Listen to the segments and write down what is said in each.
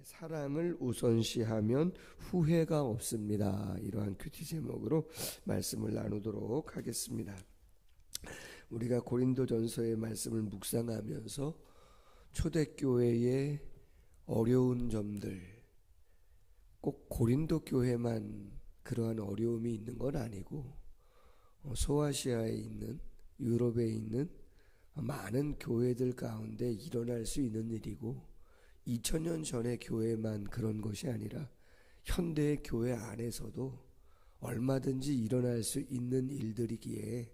사랑을 우선시하면 후회가 없습니다. 이러한 큐티 제목으로 말씀을 나누도록 하겠습니다. 우리가 고린도전서의 말씀을 묵상하면서 초대교회의 어려운 점들, 꼭 고린도 교회만 그러한 어려움이 있는 건 아니고 소아시아에 있는, 유럽에 있는 많은 교회들 가운데 일어날 수 있는 일이고, 2000년 전의 교회만 그런 것이 아니라 현대의 교회 안에서도 얼마든지 일어날 수 있는 일들이기에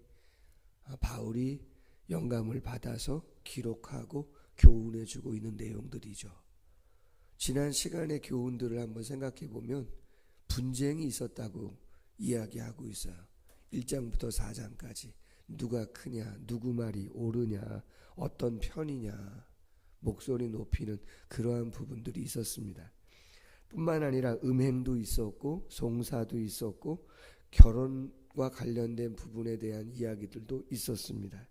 바울이 영감을 받아서 기록하고 교훈해주고 있는 내용들이죠. 지난 시간의 교훈들을 한번 생각해 보면 분쟁이 있었다고 이야기하고 있어요. 1장부터 4장까지 누가 크냐, 누구 말이 옳으냐, 어떤 편이냐, 목소리 높이는 그러한 부분들이 있었습니다. 뿐만 아니라 음행도 있었고 송사도 있었고 결혼과 관련된 부분에 대한 이야기들도 있었습니다.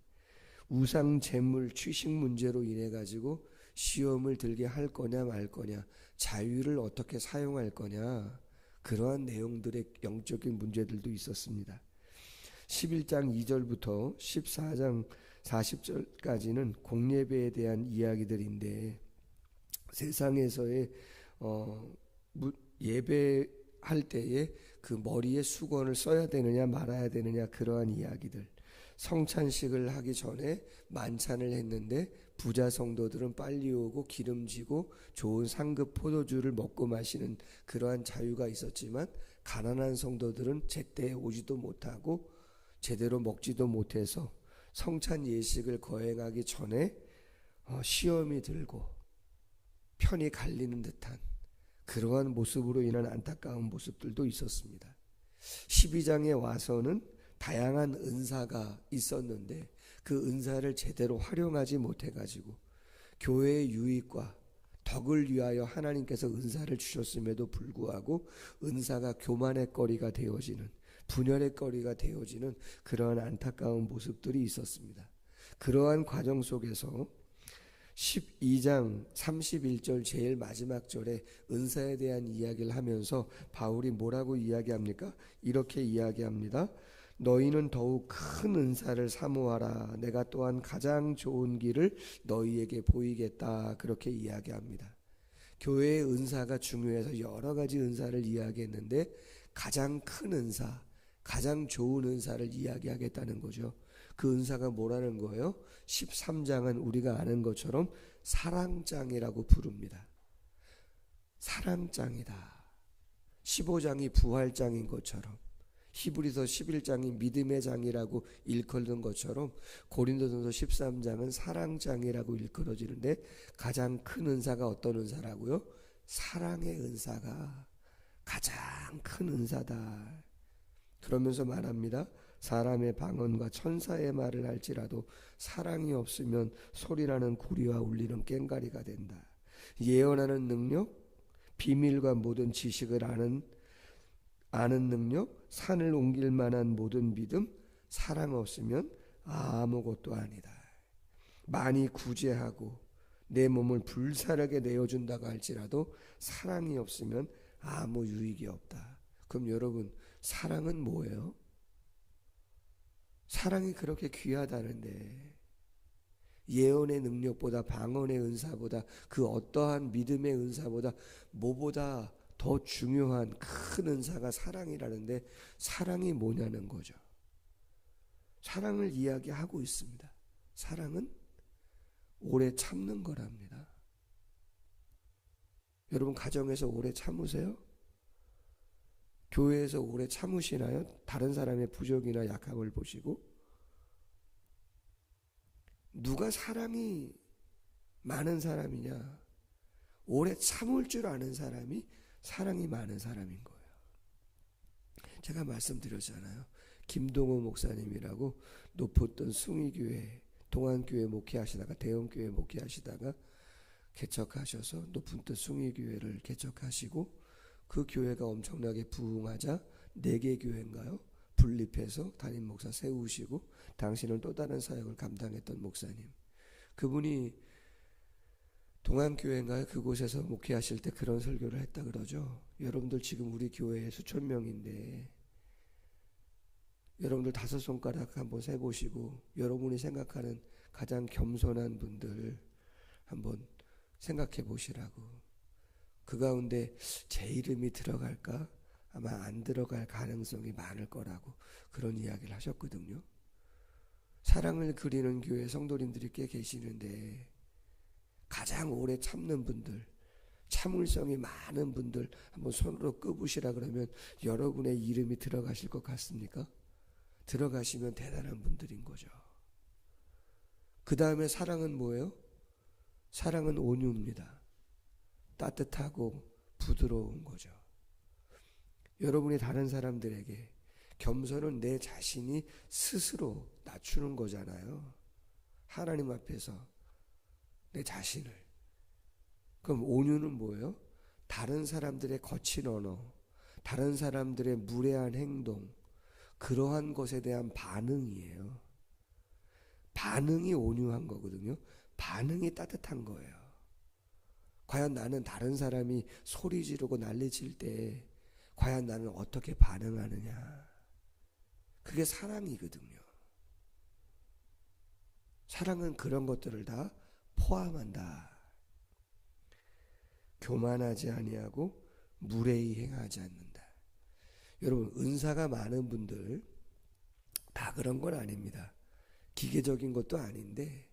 우상 제물 취식 문제로 인해 가지고 시험을 들게 할 거냐 말 거냐, 자유를 어떻게 사용할 거냐, 그러한 내용들의 영적인 문제들도 있었습니다. 11장 2절부터 14장 40절까지는 공예배에 대한 이야기들인데, 세상에서의 예배할 때에 그 머리에 수건을 써야 되느냐 말아야 되느냐, 그러한 이야기들. 성찬식을 하기 전에 만찬을 했는데 부자 성도들은 빨리 오고 기름지고 좋은 상급 포도주를 먹고 마시는 그러한 자유가 있었지만, 가난한 성도들은 제때에 오지도 못하고 제대로 먹지도 못해서 성찬 예식을 거행하기 전에 시험이 들고 편이 갈리는 듯한 그러한 모습으로 인한 안타까운 모습들도 있었습니다. 12장에 와서는 다양한 은사가 있었는데 그 은사를 제대로 활용하지 못해가지고 교회의 유익과 덕을 위하여 하나님께서 은사를 주셨음에도 불구하고 은사가 교만의 거리가 되어지는, 분열의 거리가 되어지는 그러한 안타까운 모습들이 있었습니다. 그러한 과정 속에서 12장 31절 제일 마지막 절에 은사에 대한 이야기를 하면서 바울이 뭐라고 이야기합니까? 이렇게 이야기합니다. 너희는 더욱 큰 은사를 사모하라. 내가 또한 가장 좋은 길을 너희에게 보이겠다. 그렇게 이야기합니다. 교회의 은사가 중요해서 여러 가지 은사를 이야기했는데 가장 큰 은사, 가장 좋은 은사를 이야기하겠다는 거죠. 그 은사가 뭐라는 거예요? 13장은 우리가 아는 것처럼 사랑장이라고 부릅니다. 사랑장이다. 15장이 부활장인 것처럼, 히브리서 11장이 믿음의 장이라고 일컬는 것처럼 고린도전서 13장은 사랑장이라고 일컬어지는데, 가장 큰 은사가 어떤 은사라고요? 사랑의 은사가 가장 큰 은사다. 그러면서 말합니다. 사람의 방언과 천사의 말을 할지라도 사랑이 없으면 소리나는 구리와 울리는 꽹과리가 된다. 예언하는 능력, 비밀과 모든 지식을 아는 능력, 산을 옮길 만한 모든 믿음, 사랑 없으면 아무것도 아니다. 많이 구제하고 내 몸을 불사르게 내어준다고 할지라도 사랑이 없으면 아무 유익이 없다. 그럼 여러분, 사랑은 뭐예요? 사랑이 그렇게 귀하다는데 예언의 능력보다, 방언의 은사보다, 그 어떠한 믿음의 은사보다 뭐보다 더 중요한 큰 은사가 사랑이라는데, 사랑이 뭐냐는 거죠. 사랑을 이야기하고 있습니다. 사랑은 오래 참는 거랍니다. 여러분, 가정에서 오래 참으세요? 교회에서 오래 참으시나요? 다른 사람의 부족이나 약함을 보시고. 누가 사랑이 많은 사람이냐? 오래 참을 줄 아는 사람이 사랑이 많은 사람인 거예요. 제가 말씀드렸잖아요. 김동호 목사님이라고 노포던 숭의교회, 동안교회 목회하시다가 대형교회 목회하시다가 개척하셔서 높은 뜻 숭의교회를 개척하시고, 그 교회가 엄청나게 부흥하자 4개 교회인가요? 분립해서 담임 목사 세우시고 당신은 또 다른 사역을 감당했던 목사님. 그분이 동안교회인가요? 그곳에서 목회하실 때 그런 설교를 했다 그러죠. 여러분들 지금 우리 교회에 수천 명인데 여러분들 5손가락 한번 세보시고 여러분이 생각하는 가장 겸손한 분들 한번 생각해 보시라고. 그 가운데 제 이름이 들어갈까? 아마 안 들어갈 가능성이 많을 거라고 그런 이야기를 하셨거든요. 사랑을 그리는 교회 성도님들이 꽤 계시는데 가장 오래 참는 분들, 참을성이 많은 분들 한번 손으로 끄부시라 그러면 여러분의 이름이 들어가실 것 같습니까? 들어가시면 대단한 분들인 거죠. 그 다음에 사랑은 뭐예요? 사랑은 온유입니다. 따뜻하고 부드러운 거죠. 여러분이 다른 사람들에게, 겸손은 내 자신이 스스로 낮추는 거잖아요. 하나님 앞에서 내 자신을. 그럼 온유는 뭐예요? 다른 사람들의 거친 언어, 다른 사람들의 무례한 행동, 그러한 것에 대한 반응이에요. 반응이 온유한 거거든요. 반응이 따뜻한 거예요. 과연 나는 다른 사람이 소리 지르고 난리칠 때 과연 나는 어떻게 반응하느냐. 그게 사랑이거든요. 사랑은 그런 것들을 다 포함한다. 교만하지 아니하고 무례히 행하지 않는다. 여러분, 은사가 많은 분들 다 그런 건 아닙니다. 기계적인 것도 아닌데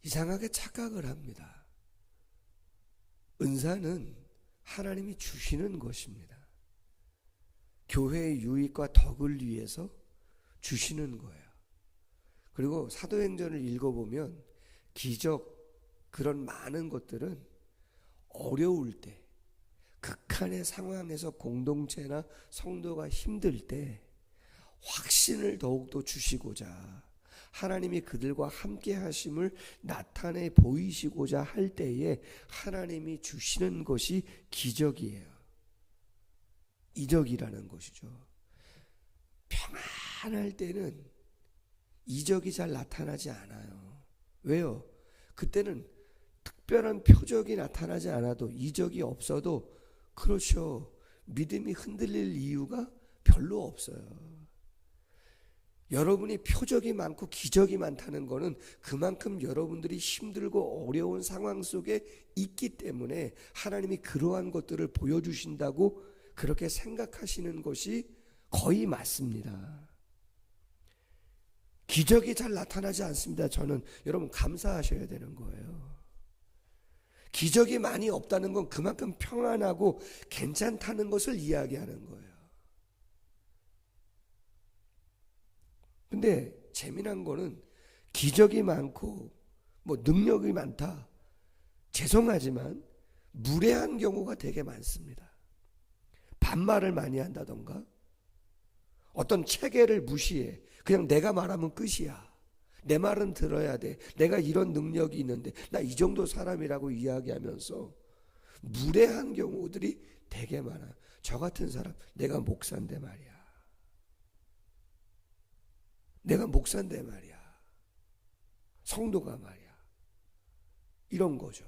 이상하게 착각을 합니다. 은사는 하나님이 주시는 것입니다. 교회의 유익과 덕을 위해서 주시는 거예요. 그리고 사도행전을 읽어보면 기적, 그런 많은 것들은 어려울 때, 극한의 상황에서 공동체나 성도가 힘들 때 확신을 더욱더 주시고자, 하나님이 그들과 함께 하심을 나타내 보이시고자 할 때에 하나님이 주시는 것이 기적이에요. 이적이라는 것이죠. 평안할 때는 이적이 잘 나타나지 않아요. 왜요? 그때는 특별한 표적이 나타나지 않아도, 이적이 없어도 그렇죠. 믿음이 흔들릴 이유가 별로 없어요. 여러분이 표적이 많고 기적이 많다는 것은 그만큼 여러분들이 힘들고 어려운 상황 속에 있기 때문에 하나님이 그러한 것들을 보여주신다고 그렇게 생각하시는 것이 거의 맞습니다. 기적이 잘 나타나지 않습니다. 저는 여러분 감사하셔야 되는 거예요. 기적이 많이 없다는 건 그만큼 평안하고 괜찮다는 것을 이야기하는 거예요. 근데 재미난 거는 기적이 많고 뭐 능력이 많다, 죄송하지만 무례한 경우가 되게 많습니다. 반말을 많이 한다던가, 어떤 체계를 무시해. 그냥 내가 말하면 끝이야. 내 말은 들어야 돼. 내가 이런 능력이 있는데 나 이 정도 사람이라고 이야기하면서 무례한 경우들이 되게 많아요. 저 같은 사람, 내가 목사인데 말이야. 내가 목사인데 말이야. 성도가 말이야. 이런 거죠.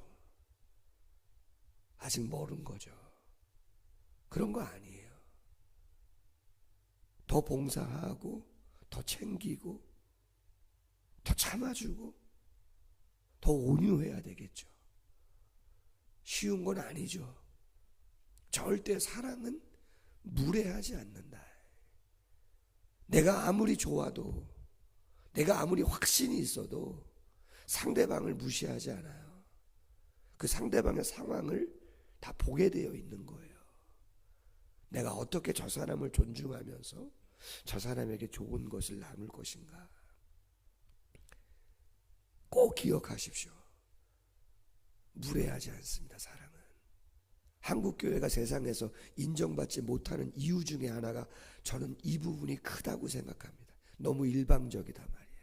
아직 모르는 거죠. 그런 거 아니에요. 더 봉사하고, 더 챙기고, 더 참아주고, 더 온유해야 되겠죠. 쉬운 건 아니죠. 절대 사랑은 무례하지 않는다. 내가 아무리 좋아도, 내가 아무리 확신이 있어도 상대방을 무시하지 않아요. 그 상대방의 상황을 다 보게 되어 있는 거예요. 내가 어떻게 저 사람을 존중하면서 저 사람에게 좋은 것을 나눌 것인가. 꼭 기억하십시오. 무례하지 않습니다. 사랑은. 한국교회가 세상에서 인정받지 못하는 이유 중에 하나가 저는 이 부분이 크다고 생각합니다. 너무 일방적이다 말이에요.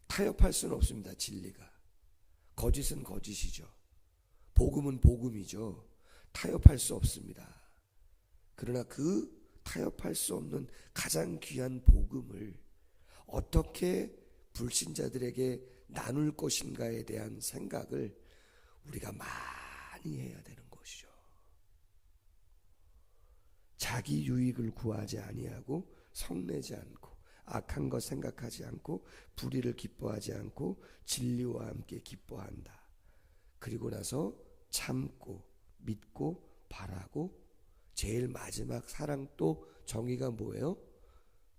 타협할 수는 없습니다. 진리가. 거짓은 거짓이죠. 복음은 복음이죠. 타협할 수 없습니다. 그러나 그 타협할 수 없는 가장 귀한 복음을 어떻게 불신자들에게 나눌 것인가에 대한 생각을 우리가 많이 해야 되는 것이죠. 자기 유익을 구하지 아니하고 성내지 않고 악한 것 생각하지 않고 불의를 기뻐하지 않고 진리와 함께 기뻐한다. 그리고 나서 참고 믿고 바라고 제일 마지막 사랑 또 정의가 뭐예요?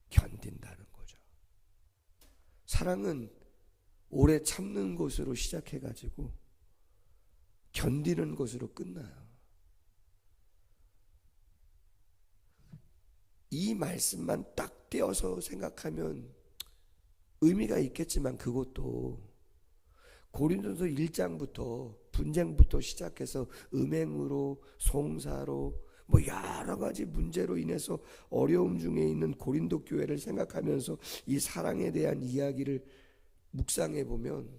견딘다는 거죠. 사랑은 오래 참는 것으로 시작해가지고 견디는 것으로 끝나요. 이 말씀만 딱 떼어서 생각하면 의미가 있겠지만 그것도 고린도서 1장부터 분쟁부터 시작해서 음행으로 송사로 뭐 여러 가지 문제로 인해서 어려움 중에 있는 고린도 교회를 생각하면서 이 사랑에 대한 이야기를 묵상해 보면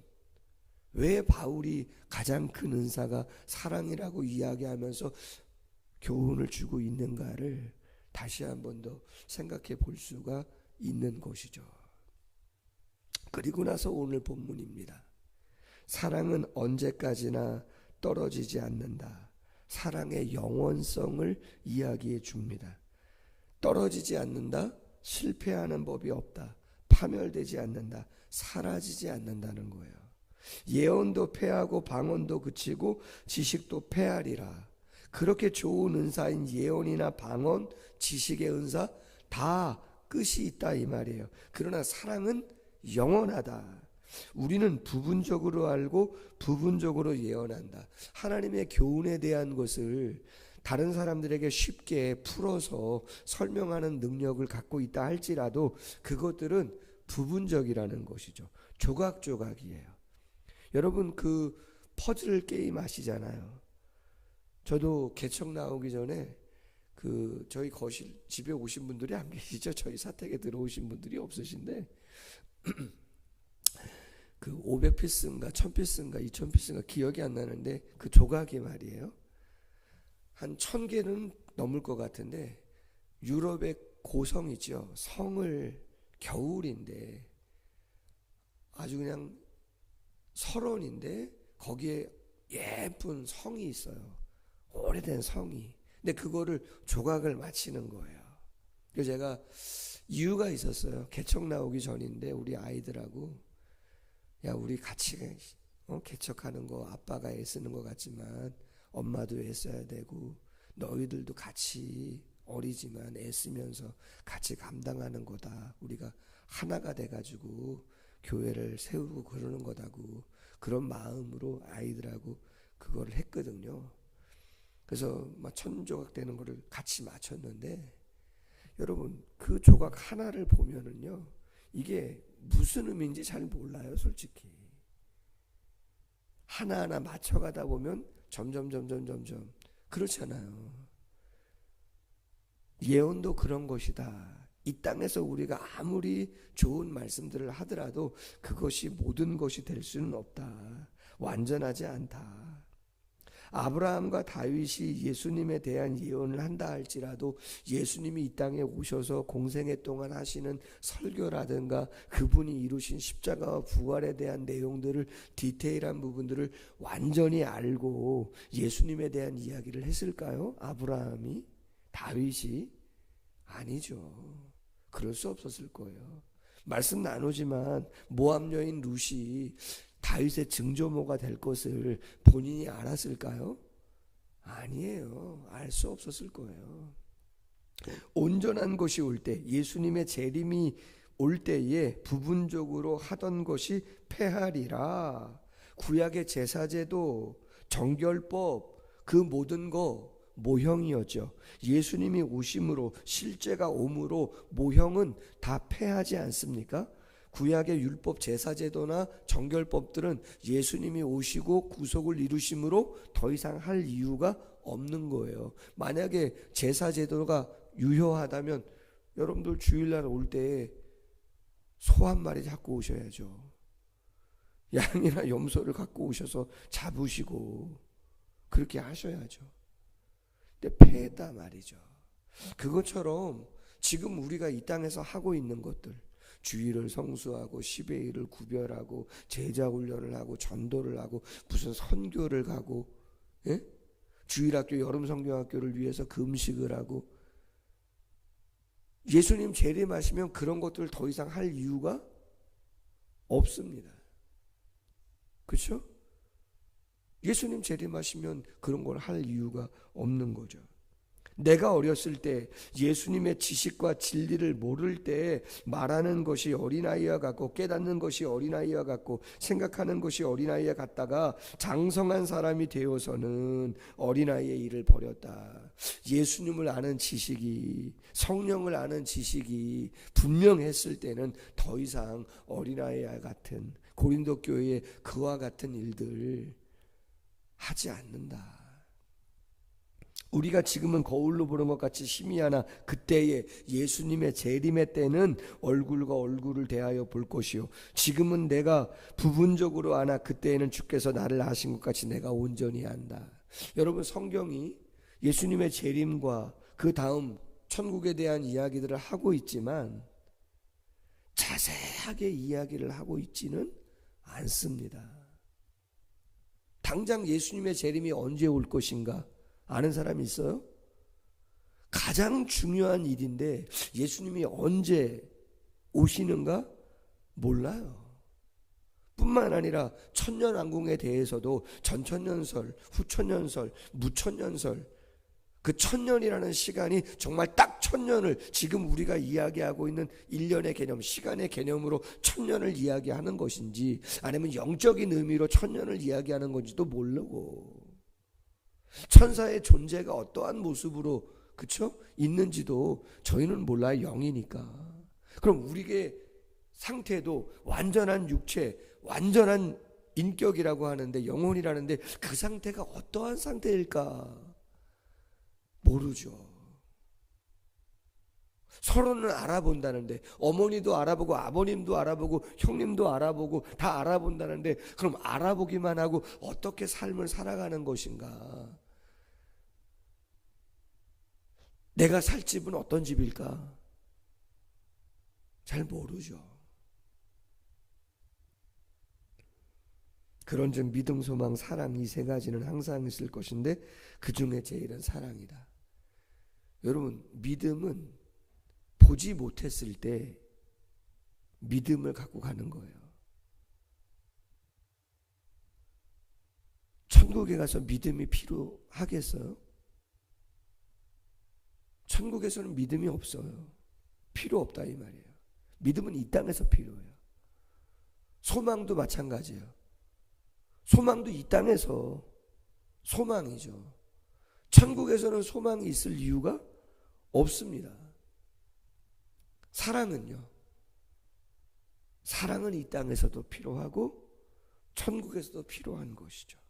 왜 바울이 가장 큰 은사가 사랑이라고 이야기하면서 교훈을 주고 있는가를 다시 한 번 더 생각해 볼 수가 있는 것이죠. 그리고 나서 오늘 본문입니다. 사랑은 언제까지나 떨어지지 않는다. 사랑의 영원성을 이야기해 줍니다. 떨어지지 않는다. 실패하는 법이 없다. 파멸되지 않는다. 사라지지 않는다는 거예요. 예언도 패하고 방언도 그치고 지식도 패하리라. 그렇게 좋은 은사인 예언이나 방언, 지식의 은사 다 끝이 있다 이 말이에요. 그러나 사랑은 영원하다. 우리는 부분적으로 알고 부분적으로 예언한다. 하나님의 교훈에 대한 것을 다른 사람들에게 쉽게 풀어서 설명하는 능력을 갖고 있다 할지라도 그것들은 부분적이라는 것이죠. 조각조각이에요. 여러분 그 퍼즐 게임 아시잖아요. 저도 개척 나오기 전에 그 저희 거실 집에 오신 분들이 안 계시죠. 저희 사택에 들어오신 분들이 없으신데 그 500피스인가 1000피스인가 2000피스인가 기억이 안 나는데 그 조각이 말이에요. 한 1000개는 넘을 것 같은데 유럽의 고성이죠. 성을 겨울인데 아주 그냥 설원인데 거기에 예쁜 성이 있어요. 오래된 성이. 근데 그거를 조각을 맞히는 거예요. 그래서 제가 이유가 있었어요. 개척 나오기 전인데 우리 아이들하고 야 우리 같이 개척하는 거 아빠가 애쓰는 것 같지만 엄마도 애써야 되고 너희들도 같이 어리지만 애쓰면서 같이 감당하는 거다. 우리가 하나가 돼가지고 교회를 세우고 그러는 거다고 그런 마음으로 아이들하고 그걸 했거든요. 그래서 막 1000조각 되는 거를 같이 맞췄는데 여러분 그 조각 하나를 보면은요 이게 무슨 의미인지 잘 몰라요. 솔직히 하나하나 맞춰가다 보면 점점 그렇잖아요. 예언도 그런 것이다. 이 땅에서 우리가 아무리 좋은 말씀들을 하더라도 그것이 모든 것이 될 수는 없다. 완전하지 않다. 아브라함과 다윗이 예수님에 대한 예언을 한다 할지라도 예수님이 이 땅에 오셔서 공생애 동안 하시는 설교라든가 그분이 이루신 십자가와 부활에 대한 내용들을 디테일한 부분들을 완전히 알고 예수님에 대한 이야기를 했을까요? 아브라함이? 다윗이? 아니죠. 그럴 수 없었을 거예요. 말씀 나누지만 모압 여인 룻이 다윗의 증조모가 될 것을 본인이 알았을까요? 아니에요. 알 수 없었을 거예요. 온전한 것이 올 때, 예수님의 재림이 올 때에 부분적으로 하던 것이 패하리라. 구약의 제사제도, 정결법, 그 모든 거 모형이었죠. 예수님이 오심으로 실제가 옴으로 모형은 다 패하지 않습니까? 구약의 율법 제사제도나 정결법들은 예수님이 오시고 구속을 이루심으로 더 이상 할 이유가 없는 거예요. 만약에 제사제도가 유효하다면 여러분들 주일날 올 때 소 한 마리 잡고 오셔야죠. 양이나 염소를 갖고 오셔서 잡으시고 그렇게 하셔야죠. 근데 패했다 말이죠. 그것처럼 지금 우리가 이 땅에서 하고 있는 것들 주일을 성수하고 10의 1을 구별하고 제자 훈련을 하고 전도를 하고 무슨 선교를 가고, 예? 주일학교 여름 성경학교를 위해서 금식을 하고. 예수님 재림하시면 그런 것들을 더 이상 할 이유가 없습니다. 그렇죠? 예수님 재림하시면 그런 걸 할 이유가 없는 거죠. 내가 어렸을 때 예수님의 지식과 진리를 모를 때 말하는 것이 어린아이와 같고 깨닫는 것이 어린아이와 같고 생각하는 것이 어린아이와 같다가 장성한 사람이 되어서는 어린아이의 일을 버렸다. 예수님을 아는 지식이, 성령을 아는 지식이 분명했을 때는 더 이상 어린아이와 같은, 고린도 교회의 그와 같은 일들 하지 않는다. 우리가 지금은 거울로 보는 것 같이 희미하나 그때의 예수님의 재림의 때는 얼굴과 얼굴을 대하여 볼 것이요, 지금은 내가 부분적으로 아나 그때에는 주께서 나를 아신 것 같이 내가 온전히 안다. 여러분, 성경이 예수님의 재림과 그 다음 천국에 대한 이야기들을 하고 있지만 자세하게 이야기를 하고 있지는 않습니다. 당장 예수님의 재림이 언제 올 것인가 아는 사람이 있어요? 가장 중요한 일인데 예수님이 언제 오시는가 몰라요. 뿐만 아니라 천년왕국에 대해서도 전천년설, 후천년설, 무천년설, 그 천년이라는 시간이 정말 딱 천년을, 지금 우리가 이야기하고 있는 1년의 개념, 시간의 개념으로 천년을 이야기하는 것인지 아니면 영적인 의미로 천년을 이야기하는 건지도 모르고, 천사의 존재가 어떠한 모습으로, 그쵸? 있는지도 저희는 몰라요. 영이니까. 그럼 우리의 상태도 완전한 육체, 완전한 인격이라고 하는데, 영혼이라는데 그 상태가 어떠한 상태일까 모르죠. 서로는 알아본다는데, 어머니도 알아보고 아버님도 알아보고 형님도 알아보고 다 알아본다는데, 그럼 알아보기만 하고 어떻게 삶을 살아가는 것인가? 내가 살 집은 어떤 집일까? 잘 모르죠. 그런즉 믿음, 소망, 사랑, 이 세 가지는 항상 있을 것인데 그 중에 제일은 사랑이다. 여러분, 믿음은 보지 못했을 때 믿음을 갖고 가는 거예요. 천국에 가서 믿음이 필요하겠어요? 천국에서는 믿음이 없어요. 필요 없다 이 말이에요. 믿음은 이 땅에서 필요해요. 소망도 마찬가지예요. 소망도 이 땅에서 소망이죠. 천국에서는 소망이 있을 이유가 없습니다. 사랑은요, 사랑은 이 땅에서도 필요하고 천국에서도 필요한 것이죠.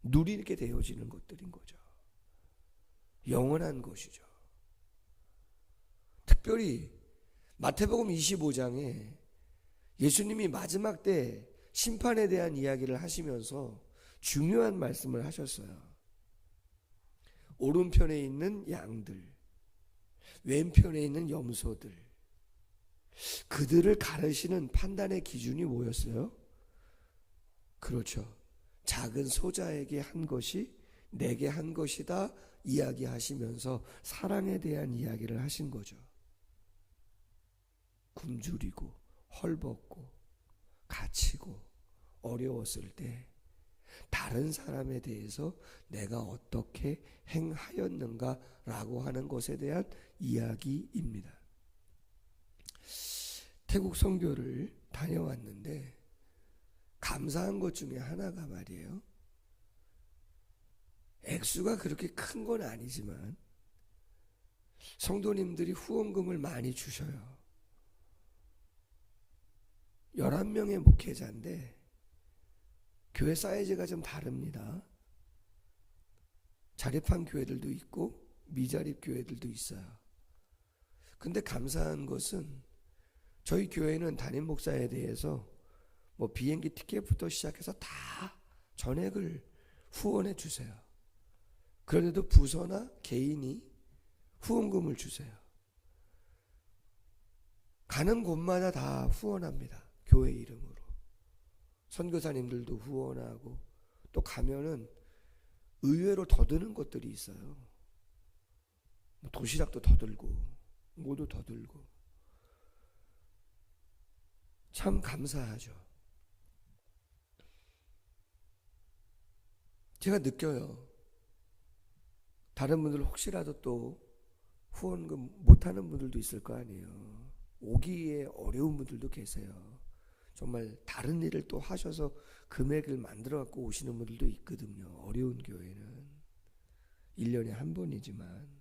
누리게 되어지는 것들인 거죠. 영원한 것이죠. 특별히 마태복음 25장에 예수님이 마지막 때 심판에 대한 이야기를 하시면서 중요한 말씀을 하셨어요. 오른편에 있는 양들, 왼편에 있는 염소들, 그들을 가르시는 판단의 기준이 뭐였어요? 그렇죠. 작은 소자에게 한 것이 내게 한 것이다 이야기하시면서 사랑에 대한 이야기를 하신 거죠. 굶주리고 헐벗고 갇히고 어려웠을 때 다른 사람에 대해서 내가 어떻게 행하였는가라고 하는 것에 대한 이야기입니다. 태국 선교를 다녀왔는데 감사한 것 중에 하나가 말이에요, 액수가 그렇게 큰 건 아니지만 성도님들이 후원금을 많이 주셔요. 11명의 목회자인데 교회 사이즈가 좀 다릅니다. 자립한 교회들도 있고 미자립 교회들도 있어요. 근데 감사한 것은 저희 교회는 담임 목사에 대해서 뭐 비행기 티켓부터 시작해서 다 전액을 후원해 주세요. 그런데도 부서나 개인이 후원금을 주세요. 가는 곳마다 다 후원합니다. 교회 이름으로. 선교사님들도 후원하고, 또 가면은 의외로 더 드는 것들이 있어요. 도시락도 더 들고 뭐도 더 들고 참 감사하죠. 제가 느껴요. 다른 분들 혹시라도 또 후원금 못하는 분들도 있을 거 아니에요. 오기에 어려운 분들도 계세요. 정말 다른 일을 또 하셔서 금액을 만들어 갖고 오시는 분들도 있거든요. 어려운 교회는 1년에 한 번이지만.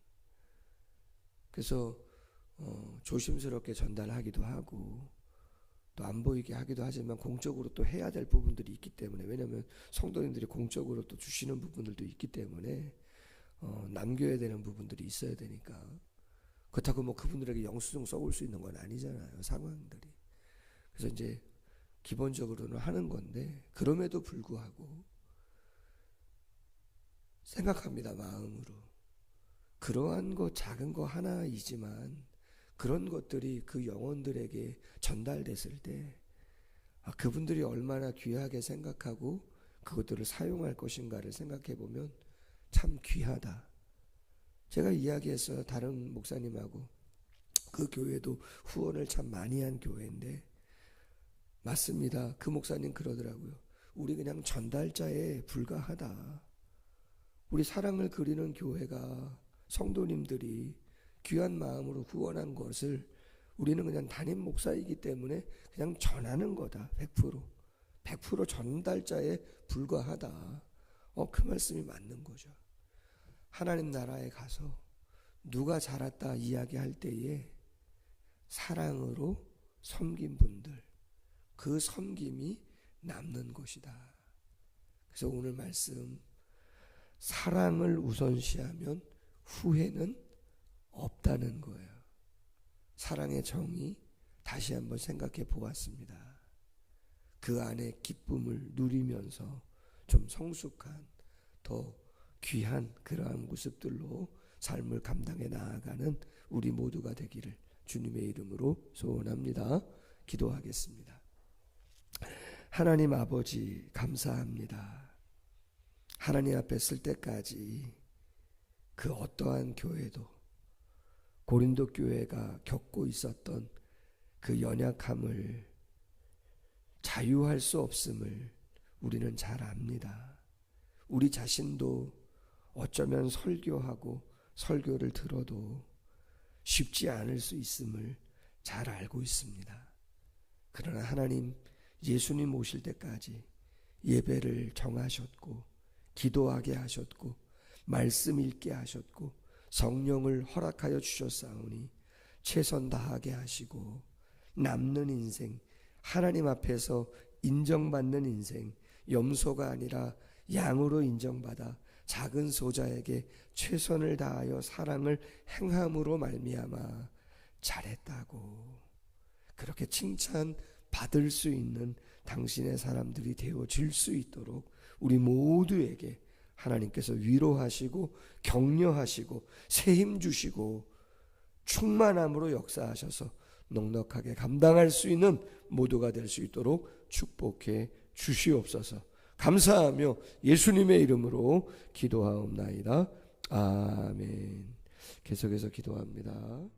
그래서 조심스럽게 전달하기도 하고 또 안 보이게 하기도 하지만 공적으로 또 해야 될 부분들이 있기 때문에, 왜냐하면 성도님들이 공적으로 또 주시는 부분들도 있기 때문에 남겨야 되는 부분들이 있어야 되니까. 그렇다고 뭐 그분들에게 영수증 써올 수 있는 건 아니잖아요, 상황들이. 그래서 이제 기본적으로는 하는 건데, 그럼에도 불구하고 생각합니다, 마음으로. 그러한 거 작은 거 하나이지만 그런 것들이 그 영혼들에게 전달됐을 때 그분들이 얼마나 귀하게 생각하고 그것들을 사용할 것인가를 생각해 보면 참 귀하다. 제가 이야기했어요. 다른 목사님하고. 그 교회도 후원을 참 많이 한 교회인데, 맞습니다. 그 목사님 그러더라고요. 우리 그냥 전달자에 불과하다. 우리 사랑을 그리는 교회가 성도님들이 귀한 마음으로 후원한 것을 우리는 그냥 담임 목사이기 때문에 그냥 전하는 거다. 100% 전달자에 불과하다. 그 말씀이 맞는 거죠. 하나님 나라에 가서 누가 잘했다 이야기할 때에 사랑으로 섬긴 분들, 그 섬김이 남는 것이다. 그래서 오늘 말씀, 사랑을 우선시하면 후회는 없다는 거예요. 사랑의 정의 다시 한번 생각해 보았습니다. 그 안에 기쁨을 누리면서 좀 성숙한, 더 귀한 그러한 모습들로 삶을 감당해 나아가는 우리 모두가 되기를 주님의 이름으로 소원합니다. 기도하겠습니다. 하나님 아버지, 감사합니다. 하나님 앞에 쓸 때까지 그 어떠한 교회도 고린도 교회가 겪고 있었던 그 연약함을 자유할 수 없음을 우리는 잘 압니다. 우리 자신도 어쩌면 설교하고 설교를 들어도 쉽지 않을 수 있음을 잘 알고 있습니다. 그러나 하나님, 예수님 오실 때까지 예배를 정하셨고 기도하게 하셨고 말씀 읽게 하셨고 성령을 허락하여 주셨사오니 최선 다하게 하시고 남는 인생, 하나님 앞에서 인정받는 인생, 염소가 아니라 양으로 인정받아 작은 소자에게 최선을 다하여 사랑을 행함으로 말미암아 잘했다고 그렇게 칭찬받을 수 있는 당신의 사람들이 되어질 수 있도록 우리 모두에게 하나님께서 위로하시고 격려하시고 새 힘 주시고 충만함으로 역사하셔서 넉넉하게 감당할 수 있는 모두가 될 수 있도록 축복해 주시옵소서. 감사하며 예수님의 이름으로 기도하옵나이다. 아멘. 계속해서 기도합니다.